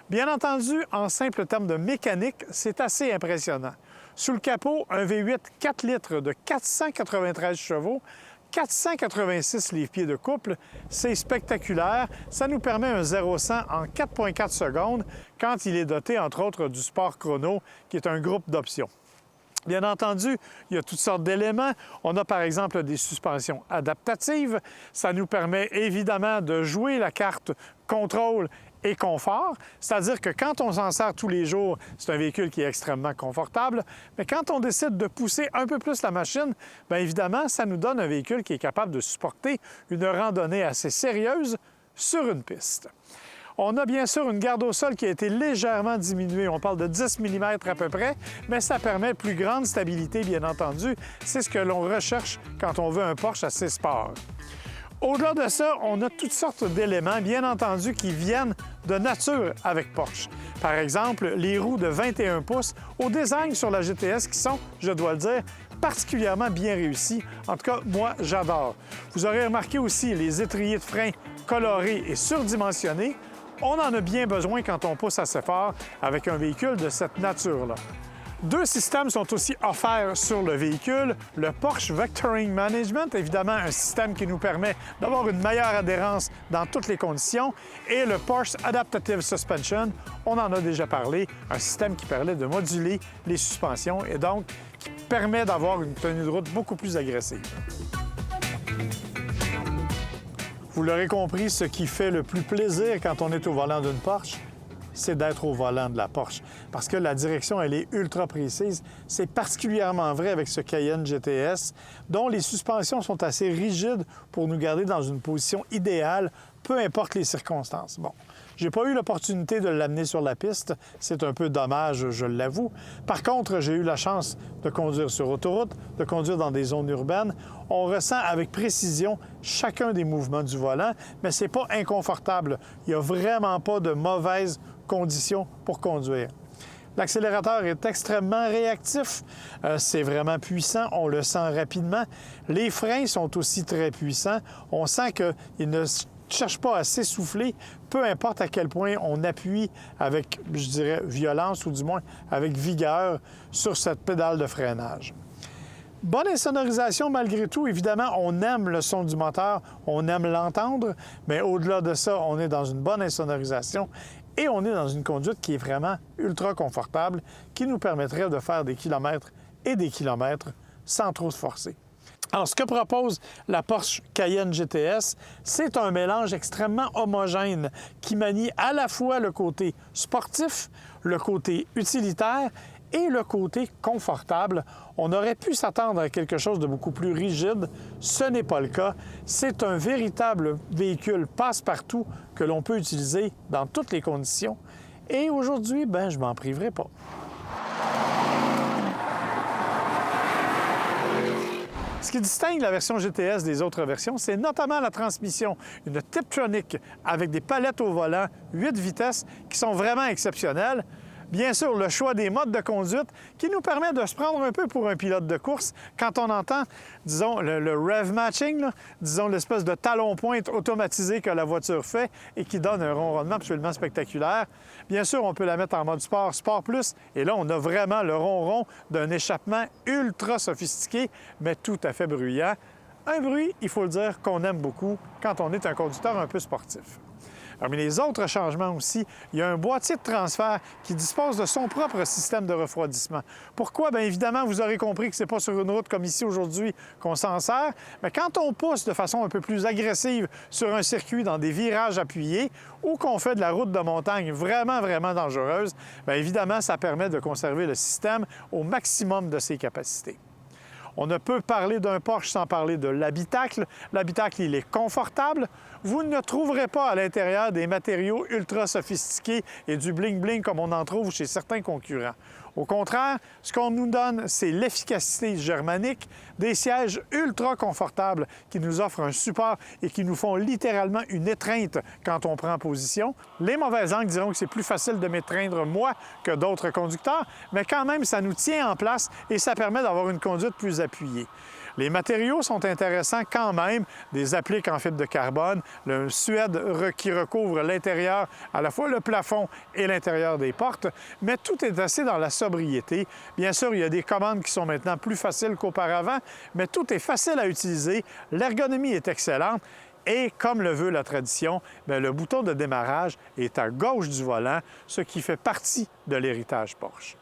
Bien entendu, en simple termes de mécanique, c'est assez impressionnant. Sous le capot, un V8 4 litres de 493 chevaux, 486 livres-pieds de couple, c'est spectaculaire. Ça nous permet un 0-100 en 4,4 secondes quand il est doté, entre autres, du Sport Chrono, qui est un groupe d'options. Bien entendu, il y a toutes sortes d'éléments. On a par exemple des suspensions adaptatives. Ça nous permet évidemment de jouer la carte contrôle et confort, c'est-à-dire que quand on s'en sert tous les jours, c'est un véhicule qui est extrêmement confortable, mais quand on décide de pousser un peu plus la machine, bien évidemment, ça nous donne un véhicule qui est capable de supporter une randonnée assez sérieuse sur une piste. On a bien sûr une garde au sol qui a été légèrement diminuée. On parle de 10 mm à peu près, mais ça permet plus grande stabilité, bien entendu. C'est ce que l'on recherche quand on veut un Porsche assez sport. Au-delà de ça, on a toutes sortes d'éléments, bien entendu, qui viennent de nature avec Porsche. Par exemple, les roues de 21 pouces au design sur la GTS qui sont, je dois le dire, particulièrement bien réussis. En tout cas, moi, j'adore. Vous aurez remarqué aussi les étriers de frein colorés et surdimensionnés. On en a bien besoin quand on pousse assez fort avec un véhicule de cette nature-là. Deux systèmes sont aussi offerts sur le véhicule. Le Porsche Vectoring Management, évidemment un système qui nous permet d'avoir une meilleure adhérence dans toutes les conditions, et le Porsche Adaptative Suspension, on en a déjà parlé, un système qui permet de moduler les suspensions et donc qui permet d'avoir une tenue de route beaucoup plus agressive. Vous l'aurez compris, ce qui fait le plus plaisir quand on est au volant d'une Porsche, c'est d'être au volant de la Porsche. Parce que la direction, elle est ultra précise. C'est particulièrement vrai avec ce Cayenne GTS, dont les suspensions sont assez rigides pour nous garder dans une position idéale, peu importe les circonstances. Bon, j'ai pas eu l'opportunité de l'amener sur la piste. C'est un peu dommage, je l'avoue. Par contre, j'ai eu la chance de conduire sur autoroute, de conduire dans des zones urbaines. On ressent avec précision chacun des mouvements du volant, mais c'est pas inconfortable. Il n'y a vraiment pas de mauvaises conditions pour conduire. L'accélérateur est extrêmement réactif, c'est vraiment puissant, on le sent rapidement. Les freins sont aussi très puissants. On sent qu'ils ne cherchent pas à s'essouffler, peu importe à quel point on appuie avec, je dirais, violence ou du moins avec vigueur sur cette pédale de freinage. Bonne insonorisation malgré tout. Évidemment, on aime le son du moteur, on aime l'entendre, mais au-delà de ça, on est dans une bonne insonorisation et on est dans une conduite qui est vraiment ultra confortable, qui nous permettrait de faire des kilomètres et des kilomètres sans trop se forcer. Alors, ce que propose la Porsche Cayenne GTS, c'est un mélange extrêmement homogène qui manie à la fois le côté sportif, le côté utilitaire et le côté confortable. On aurait pu s'attendre à quelque chose de beaucoup plus rigide. Ce n'est pas le cas. C'est un véritable véhicule passe-partout que l'on peut utiliser dans toutes les conditions. Et aujourd'hui, je m'en priverai pas. Ce qui distingue la version GTS des autres versions, c'est notamment la transmission, une Tiptronic avec des palettes au volant, 8 vitesses, qui sont vraiment exceptionnelles. Bien sûr, le choix des modes de conduite qui nous permet de se prendre un peu pour un pilote de course quand on entend, disons, le rev matching, disons, l'espèce de talon-pointe automatisé que la voiture fait et qui donne un ronronnement absolument spectaculaire. Bien sûr, on peut la mettre en mode sport, Sport Plus, et là, on a vraiment le ronron d'un échappement ultra sophistiqué, mais tout à fait bruyant. Un bruit, il faut le dire, qu'on aime beaucoup quand on est un conducteur un peu sportif. Parmi les autres changements aussi, il y a un boîtier de transfert qui dispose de son propre système de refroidissement. Pourquoi? Bien évidemment, vous aurez compris que ce n'est pas sur une route comme ici aujourd'hui qu'on s'en sert, mais quand on pousse de façon un peu plus agressive sur un circuit dans des virages appuyés ou qu'on fait de la route de montagne vraiment, vraiment dangereuse, bien évidemment, ça permet de conserver le système au maximum de ses capacités. On ne peut parler d'un Porsche sans parler de l'habitacle. L'habitacle, il est confortable. Vous ne trouverez pas à l'intérieur des matériaux ultra sophistiqués et du bling-bling comme on en trouve chez certains concurrents. Au contraire, ce qu'on nous donne, c'est l'efficacité germanique, des sièges ultra confortables qui nous offrent un support et qui nous font littéralement une étreinte quand on prend position. Les mauvais angles diront que c'est plus facile de m'étreindre moi que d'autres conducteurs, mais quand même, ça nous tient en place et ça permet d'avoir une conduite plus appuyée. Les matériaux sont intéressants quand même, des appliques en fibre de carbone, le suède qui recouvre l'intérieur, à la fois le plafond et l'intérieur des portes, mais tout est assez dans la sobriété. Bien sûr, il y a des commandes qui sont maintenant plus faciles qu'auparavant, mais tout est facile à utiliser, l'ergonomie est excellente. Et comme le veut la tradition, bien, le bouton de démarrage est à gauche du volant, ce qui fait partie de l'héritage Porsche.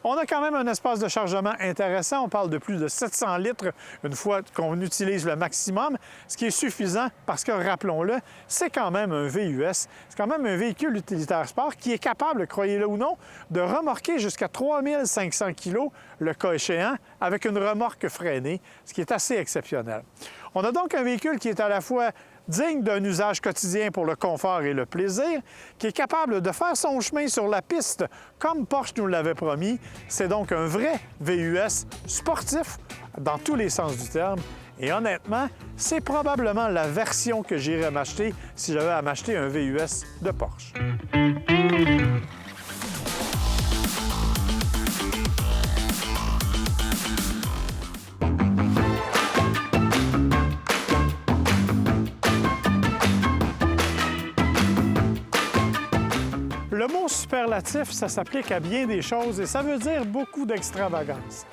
On a quand même un espace de chargement intéressant. On parle de plus de 700 litres une fois qu'on utilise le maximum, ce qui est suffisant parce que, rappelons-le, c'est quand même un VUS. C'est quand même un véhicule utilitaire sport qui est capable, croyez-le ou non, de remorquer jusqu'à 3500 kg, le cas échéant, avec une remorque freinée, ce qui est assez exceptionnel. On a donc un véhicule qui est à la fois digne d'un usage quotidien pour le confort et le plaisir, qui est capable de faire son chemin sur la piste comme Porsche nous l'avait promis. C'est donc un vrai VUS sportif dans tous les sens du terme. Et honnêtement, c'est probablement la version que j'irais m'acheter si j'avais à m'acheter un VUS de Porsche. Le mot superlatif, ça s'applique à bien des choses et ça veut dire beaucoup d'extravagance.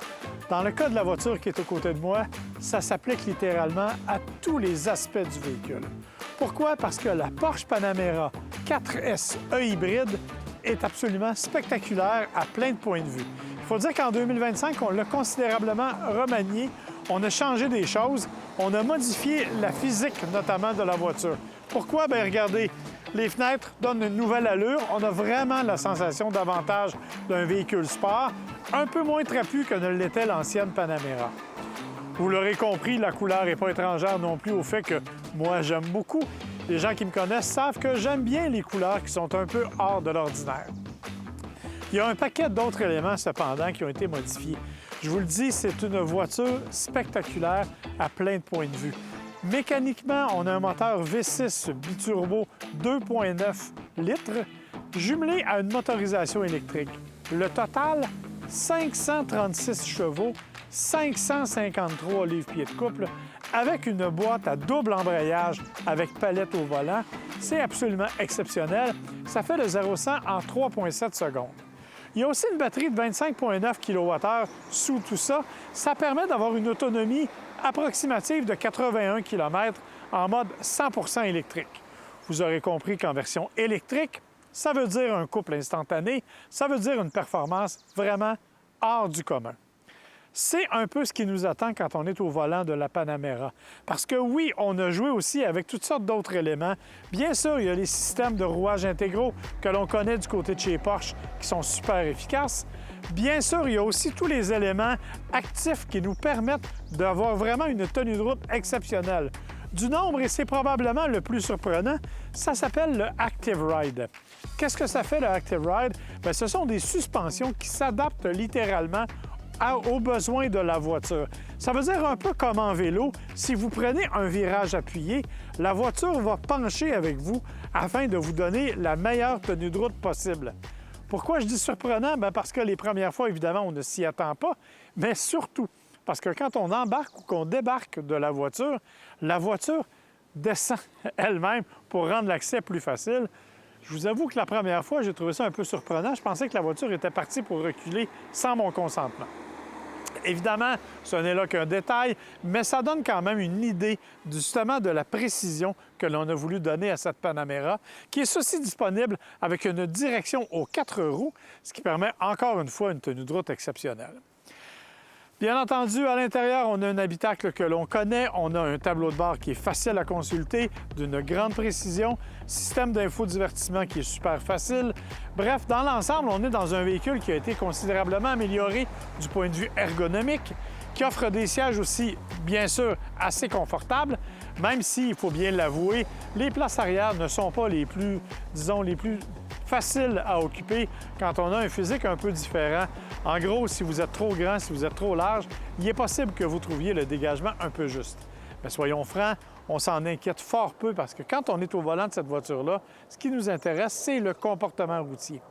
Dans le cas de la voiture qui est aux côtés de moi, ça s'applique littéralement à tous les aspects du véhicule. Pourquoi? Parce que la Porsche Panamera 4S e-hybride est absolument spectaculaire à plein de points de vue. Il faut dire qu'en 2025, on l'a considérablement remanié. on a changé des choses, on a modifié la physique notamment de la voiture. Pourquoi? Bien, regardez, les fenêtres donnent une nouvelle allure. On a vraiment la sensation davantage d'un véhicule sport, un peu moins trapu que ne l'était l'ancienne Panamera. Vous l'aurez compris, la couleur n'est pas étrangère non plus au fait que moi, j'aime beaucoup. Les gens qui me connaissent savent que j'aime bien les couleurs qui sont un peu hors de l'ordinaire. Il y a un paquet d'autres éléments, cependant, qui ont été modifiés. Je vous le dis, c'est une voiture spectaculaire à plein de points de vue. Mécaniquement, on a un moteur V6 biturbo 2,9 litres, jumelé à une motorisation électrique. Le total, 536 chevaux, 553 livres-pieds de couple, avec une boîte à double embrayage avec palette au volant. C'est absolument exceptionnel. Ça fait le 0-100 en 3,7 secondes. Il y a aussi une batterie de 25,9 kWh sous tout ça. Ça permet d'avoir une autonomie approximative de 81 km en mode 100 électrique. Vous aurez compris qu'en version électrique, ça veut dire un couple instantané, ça veut dire une performance vraiment hors du commun. C'est un peu ce qui nous attend quand on est au volant de la Panamera. Parce que oui, on a joué aussi avec toutes sortes d'autres éléments. Bien sûr, il y a les systèmes de rouage intégraux que l'on connaît du côté de chez Porsche qui sont super efficaces. Bien sûr, il y a aussi tous les éléments actifs qui nous permettent d'avoir vraiment une tenue de route exceptionnelle. Du nombre, et c'est probablement le plus surprenant, ça s'appelle le Active Ride. Qu'est-ce que ça fait, le Active Ride? Bien, ce sont des suspensions qui s'adaptent littéralement aux besoins de la voiture. Ça veut dire un peu comme en vélo, si vous prenez un virage appuyé, la voiture va pencher avec vous afin de vous donner la meilleure tenue de route possible. Pourquoi je dis surprenant? Bien parce que les premières fois, évidemment, on ne s'y attend pas, mais surtout parce que quand on embarque ou qu'on débarque de la voiture descend elle-même pour rendre l'accès plus facile. Je vous avoue que la première fois, j'ai trouvé ça un peu surprenant. Je pensais que la voiture était partie pour reculer sans mon consentement. Évidemment, ce n'est là qu'un détail, mais ça donne quand même une idée justement de la précision que l'on a voulu donner à cette Panamera, qui est aussi disponible avec une direction aux 4 roues, ce qui permet encore une fois une tenue de route exceptionnelle. Bien entendu, à l'intérieur, on a un habitacle que l'on connaît. On a un tableau de bord qui est facile à consulter, d'une grande précision, système d'infodivertissement qui est super facile. Bref, dans l'ensemble, on est dans un véhicule qui a été considérablement amélioré du point de vue ergonomique, qui offre des sièges aussi, bien sûr, assez confortables, même si, il faut bien l'avouer, les places arrière ne sont pas les plus, disons, les plus faciles à occuper quand on a un physique un peu différent. En gros, si vous êtes trop grand, si vous êtes trop large, il est possible que vous trouviez le dégagement un peu juste. Mais soyons francs, on s'en inquiète fort peu parce que quand on est au volant de cette voiture-là, ce qui nous intéresse, c'est le comportement routier.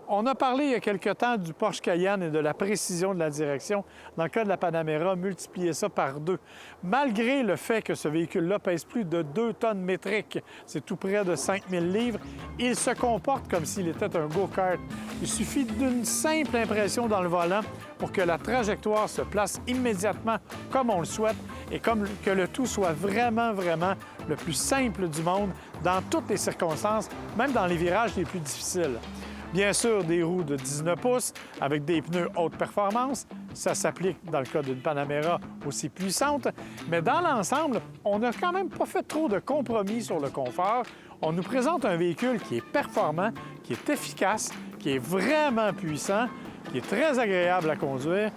On a parlé il y a quelque temps du Porsche Cayenne et de la précision de la direction. Dans le cas de la Panamera, multiplier ça par 2. Malgré le fait que ce véhicule-là pèse plus de 2 tonnes métriques, c'est tout près de 5000 livres, il se comporte comme s'il était un go-kart. Il suffit d'une simple impression dans le volant pour que la trajectoire se place immédiatement comme on le souhaite et comme que le tout soit vraiment le plus simple du monde dans toutes les circonstances, même dans les virages les plus difficiles. Bien sûr, des roues de 19 pouces avec des pneus haute performance. Ça s'applique dans le cas d'une Panamera aussi puissante. Mais dans l'ensemble, on n'a quand même pas fait trop de compromis sur le confort. On nous présente un véhicule qui est performant, qui est efficace, qui est vraiment puissant, qui est très agréable à conduire,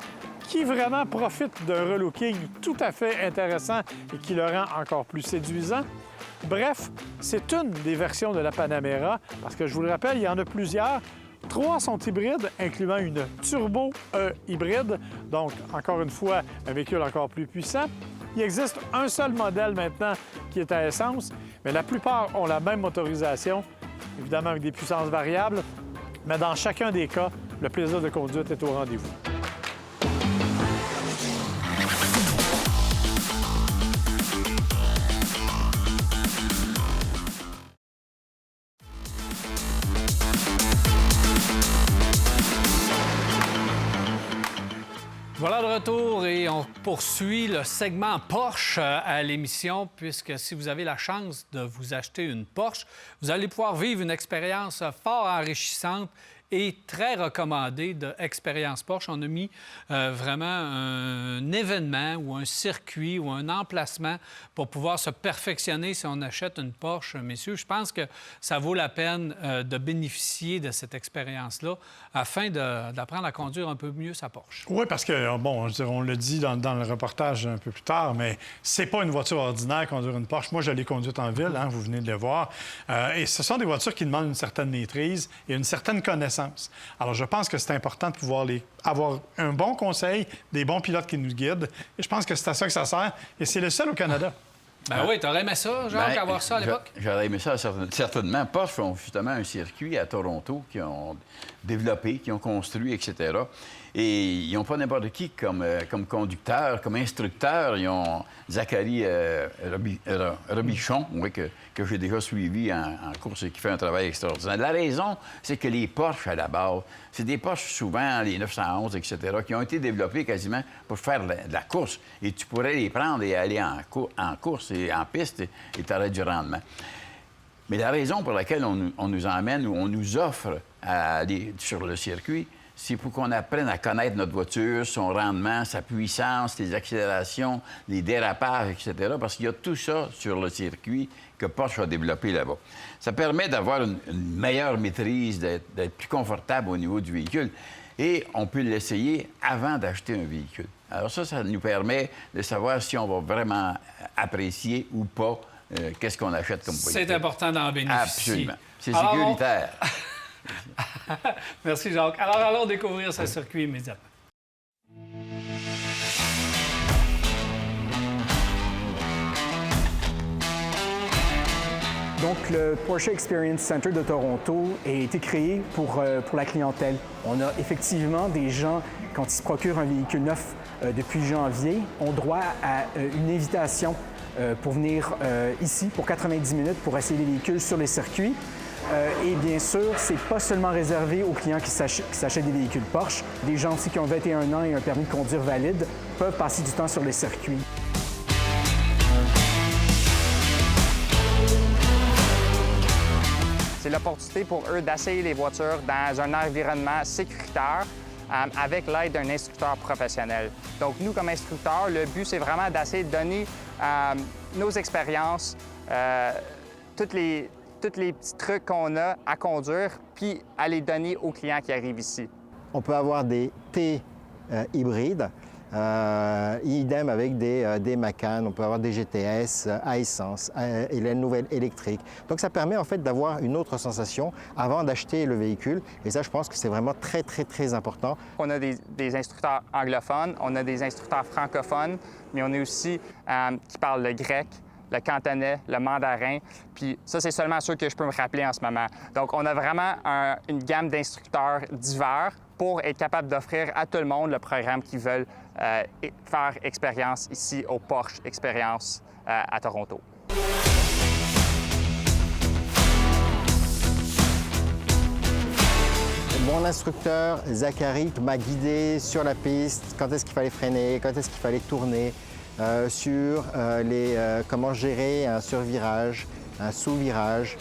qui vraiment profite d'un relooking tout à fait intéressant et qui le rend encore plus séduisant. Bref, c'est une des versions de la Panamera, parce que je vous le rappelle, il y en a plusieurs. 3 sont hybrides, incluant une turbo hybride, donc encore une fois, un véhicule encore plus puissant. Il existe un seul modèle maintenant qui est à essence, mais la plupart ont la même motorisation, évidemment avec des puissances variables, mais dans chacun des cas, le plaisir de conduite est au rendez-vous. Voilà de retour et on poursuit le segment Porsche à l'émission puisque si vous avez la chance de vous acheter une Porsche, vous allez pouvoir vivre une expérience fort enrichissante est très recommandé de Expérience Porsche. On a mis vraiment un événement ou un circuit ou un emplacement pour pouvoir se perfectionner si on achète une Porsche. Messieurs, je pense que ça vaut la peine de bénéficier de cette expérience-là afin d'apprendre à conduire un peu mieux sa Porsche. Oui, parce que, bon, on le dit dans le reportage un peu plus tard, mais c'est pas une voiture ordinaire conduire une Porsche. Moi, je l'ai conduite en ville, hein, vous venez de le voir. Et ce sont des voitures qui demandent une certaine maîtrise et une certaine connaissance. Alors, je pense que c'est important de pouvoir avoir un bon conseil, des bons pilotes qui nous guident. Et je pense que c'est à ça que ça sert. Et c'est le seul au Canada. Ben oui, t'aurais aimé ça, Jacques, avoir ça à l'époque? J'aurais aimé ça, certainement. Porsche font justement un circuit à Toronto qu'ils ont développé, qu'ils ont construit, etc. Et ils n'ont pas n'importe qui comme conducteur, comme instructeur. Ils ont Zachary Robichon, oui, que j'ai déjà suivi en course et qui fait un travail extraordinaire. La raison, c'est que les Porsche, à la base, c'est des Porsche souvent, les 911, etc., qui ont été développés quasiment pour faire de la course. Et tu pourrais les prendre et aller en course et en piste et tu aurais du rendement. Mais la raison pour laquelle on nous emmène ou on nous offre à aller sur le circuit, c'est pour qu'on apprenne à connaître notre voiture, son rendement, sa puissance, les accélérations, les dérapages, etc. Parce qu'il y a tout ça sur le circuit que Porsche a développé là-bas. Ça permet d'avoir une meilleure maîtrise, d'être plus confortable au niveau du véhicule. Et on peut l'essayer avant d'acheter un véhicule. Alors ça nous permet de savoir si on va vraiment apprécier ou pas qu'est-ce qu'on achète comme véhicule. C'est important d'en bénéficier. Absolument. C'est sécuritaire. Merci, Jacques. Alors, allons découvrir ce circuit immédiatement. Donc, le Porsche Experience Center de Toronto a été créé pour la clientèle. On a effectivement des gens, quand ils se procurent un véhicule neuf depuis janvier, ont droit à une invitation pour venir ici pour 90 minutes pour essayer les véhicules sur les circuits. Et bien sûr, c'est pas seulement réservé aux clients qui s'achètent des véhicules Porsche. Des gens aussi qui ont 21 ans et un permis de conduire valide peuvent passer du temps sur les circuits. C'est l'opportunité pour eux d'essayer les voitures dans un environnement sécuritaire avec l'aide d'un instructeur professionnel. Donc, nous, comme instructeurs, le but, c'est vraiment d'essayer de donner nos expériences, tous les petits trucs qu'on a à conduire, puis à les donner aux clients qui arrivent ici. On peut avoir des T hybrides, idem avec des Macan, on peut avoir des GTS à essence et la nouvelle électrique. Donc ça permet en fait d'avoir une autre sensation avant d'acheter le véhicule et ça je pense que c'est vraiment très très très important. On a des instructeurs anglophones, on a des instructeurs francophones, mais on a aussi qui parlent le grec, le cantonais, le mandarin, puis ça, c'est seulement ceux que je peux me rappeler en ce moment. Donc, on a vraiment une gamme d'instructeurs divers pour être capable d'offrir à tout le monde le programme qu'ils veulent faire expérience ici au Porsche Experience à Toronto. Mon instructeur, Zachary, m'a guidé sur la piste, quand est-ce qu'il fallait freiner, quand est-ce qu'il fallait tourner, sur comment gérer un survirage, un sous-virage,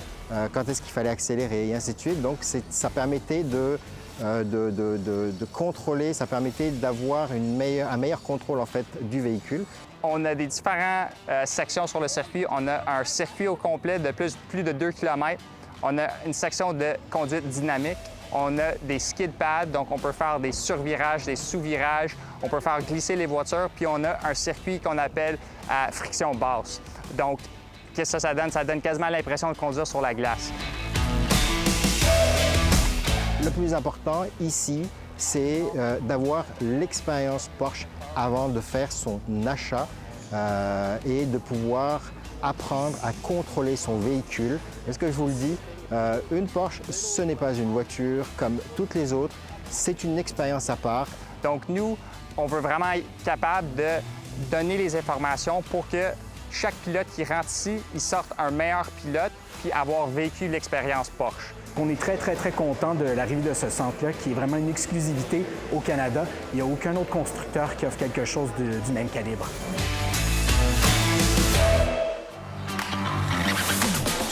quand est-ce qu'il fallait accélérer, et ainsi de suite. Donc, ça permettait de contrôler, ça permettait d'avoir un meilleur contrôle, en fait, du véhicule. On a des différentes sections sur le circuit. On a un circuit au complet de plus de 2 km. On a une section de conduite dynamique. On a des skid pads, donc on peut faire des survirages, des sous-virages. On peut faire glisser les voitures. Puis on a un circuit qu'on appelle à friction basse. Donc, qu'est-ce que ça donne? Ça donne quasiment l'impression de conduire sur la glace. Le plus important ici, c'est d'avoir l'expérience Porsche avant de faire son achat et de pouvoir apprendre à contrôler son véhicule. Est-ce que je vous le dis? Une Porsche, ce n'est pas une voiture comme toutes les autres, c'est une expérience à part. Donc nous, on veut vraiment être capable de donner les informations pour que chaque pilote qui rentre ici, il sorte un meilleur pilote puis avoir vécu l'expérience Porsche. On est très, très, très content de l'arrivée de ce centre-là, qui est vraiment une exclusivité au Canada. Il n'y a aucun autre constructeur qui offre quelque chose du même calibre.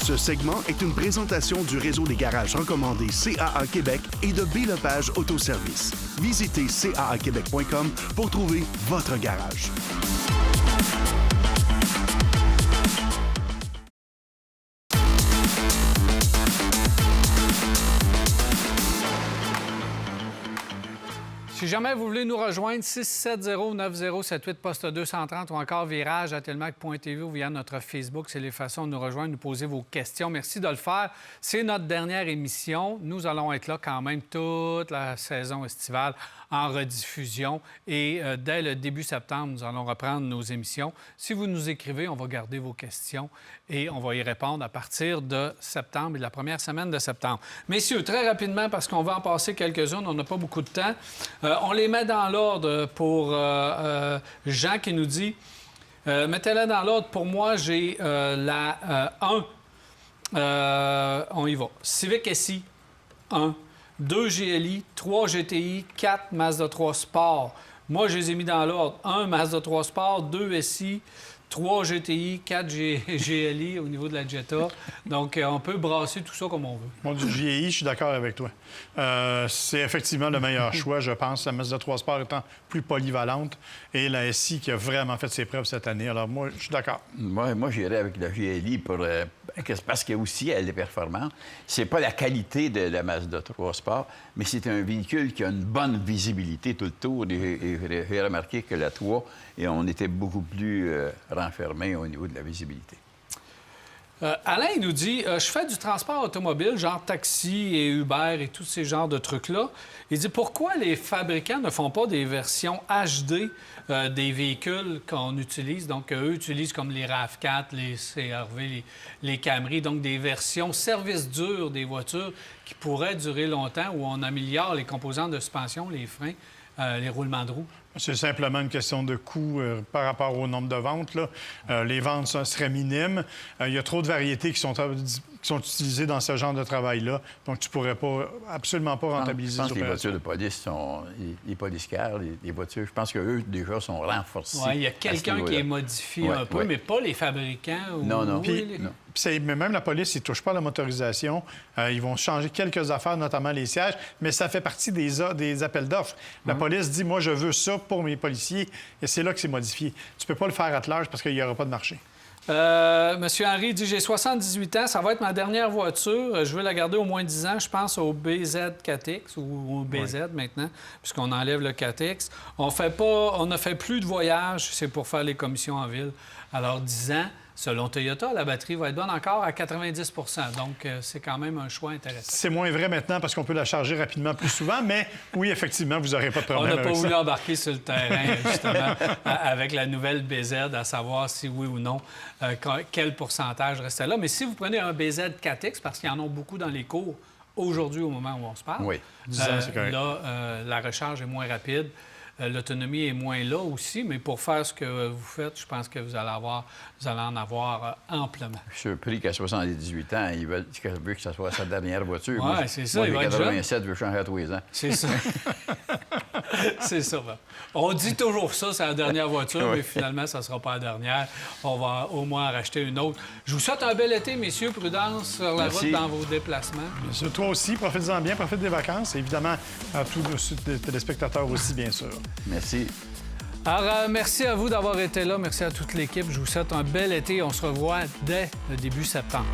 Ce segment est une présentation du réseau des garages recommandés CAA Québec et de B-Lepage Autoservice. Visitez caaquebec.com pour trouver votre garage. Si jamais vous voulez nous rejoindre, 670-9078, poste 230 ou encore virage@telmac.tv ou via notre Facebook, c'est les façons de nous rejoindre, nous poser vos questions. Merci de le faire. C'est notre dernière émission. Nous allons être là quand même toute la saison estivale en rediffusion et dès le début septembre, nous allons reprendre nos émissions. Si vous nous écrivez, on va garder vos questions et on va y répondre à partir de septembre et de la première semaine de septembre. Messieurs, très rapidement, parce qu'on va en passer quelques-unes, on n'a pas beaucoup de temps. On les met dans l'ordre pour Jean qui nous dit mettez-les dans l'ordre. Pour moi, j'ai la 1. On y va. Civic SI, 1. 2 GLI, 3 GTI, 4 Mazda 3 Sport. Moi, je les ai mis dans l'ordre. 1 Mazda 3 Sport, 2 SI, 3 GTI, 4 GLI au niveau de la Jetta. Donc, on peut brasser tout ça comme on veut. Moi, du GI, je suis d'accord avec toi. C'est effectivement le meilleur choix, je pense. La Mazda 3 Sport étant plus polyvalente et la SI qui a vraiment fait ses preuves cette année. Alors, moi, je suis d'accord. Moi j'irais avec la GLI parce qu'elle aussi, elle est performante. C'est pas la qualité de la Mazda 3 Sport, mais c'est un véhicule qui a une bonne visibilité tout le tour. Et j'ai remarqué que la 3, et on était beaucoup plus renfermé au niveau de la visibilité. Alain, il nous dit je fais du transport automobile, genre taxi et Uber et tous ces genres de trucs-là. Il dit pourquoi les fabricants ne font pas des versions HD des véhicules qu'on utilise? Donc, eux utilisent comme les RAV4, les CR-V, les Camry, donc des versions service dur des voitures qui pourraient durer longtemps où on améliore les composantes de suspension, les freins, les roulements de roues. C'est simplement une question de coût par rapport au nombre de ventes. Là. Les ventes seraient minimes. Il y a trop de variétés qui sont utilisées dans ce genre de travail-là. Donc, tu ne pourrais absolument pas rentabiliser Je pense que les voitures de police sont... Les police cars, les voitures, je pense qu'eux, déjà, sont renforcés. Oui, il y a quelqu'un qui est modifié un peu, mais pas les fabricants. Non. Mais même la police, ils ne touchent pas à la motorisation. Ils vont changer quelques affaires, notamment les sièges, mais ça fait partie des appels d'offres. La police dit, moi, je veux ça pour mes policiers, et c'est là que c'est modifié. Tu ne peux pas le faire à large parce qu'il n'y aura pas de marché. Monsieur Henry dit, j'ai 78 ans, ça va être ma dernière voiture. Je veux la garder au moins 10 ans. Je pense au BZ 4X ou au BZ maintenant, puisqu'on enlève le 4X. On ne fait plus de voyages, c'est pour faire les commissions en ville. Alors, 10 ans, selon Toyota, la batterie va être bonne encore à 90 %. Donc, c'est quand même un choix intéressant. C'est moins vrai maintenant parce qu'on peut la charger rapidement plus souvent, mais oui, effectivement, vous n'aurez pas de problème avec ça. On n'a pas voulu ça. embarquer sur le terrain, justement, avec la nouvelle BZ, à savoir si oui ou non, quel pourcentage restait là. Mais si vous prenez un BZ 4X, parce qu'il y en a beaucoup dans les cours aujourd'hui au moment où on se parle, oui. Là, la recharge est moins rapide. L'autonomie est moins là aussi, mais pour faire ce que vous faites, je pense que vous allez en avoir amplement. Je suis surpris qu'à 78 ans, il veut que ça soit sa dernière voiture. Oui, c'est ça. Moi, j'ai 87, je veux changer à tous les ans. C'est ça. C'est ça. On dit toujours ça, c'est la dernière voiture, mais finalement, ça ne sera pas la dernière. On va au moins en racheter une autre. Je vous souhaite un bel été, messieurs. Prudence sur la route dans vos déplacements. Bien sûr, toi aussi, profite-en bien, profite des vacances. Et évidemment, à tous les téléspectateurs aussi, bien sûr. Merci. Alors, merci à vous d'avoir été là. Merci à toute l'équipe. Je vous souhaite un bel été. On se revoit dès le début septembre.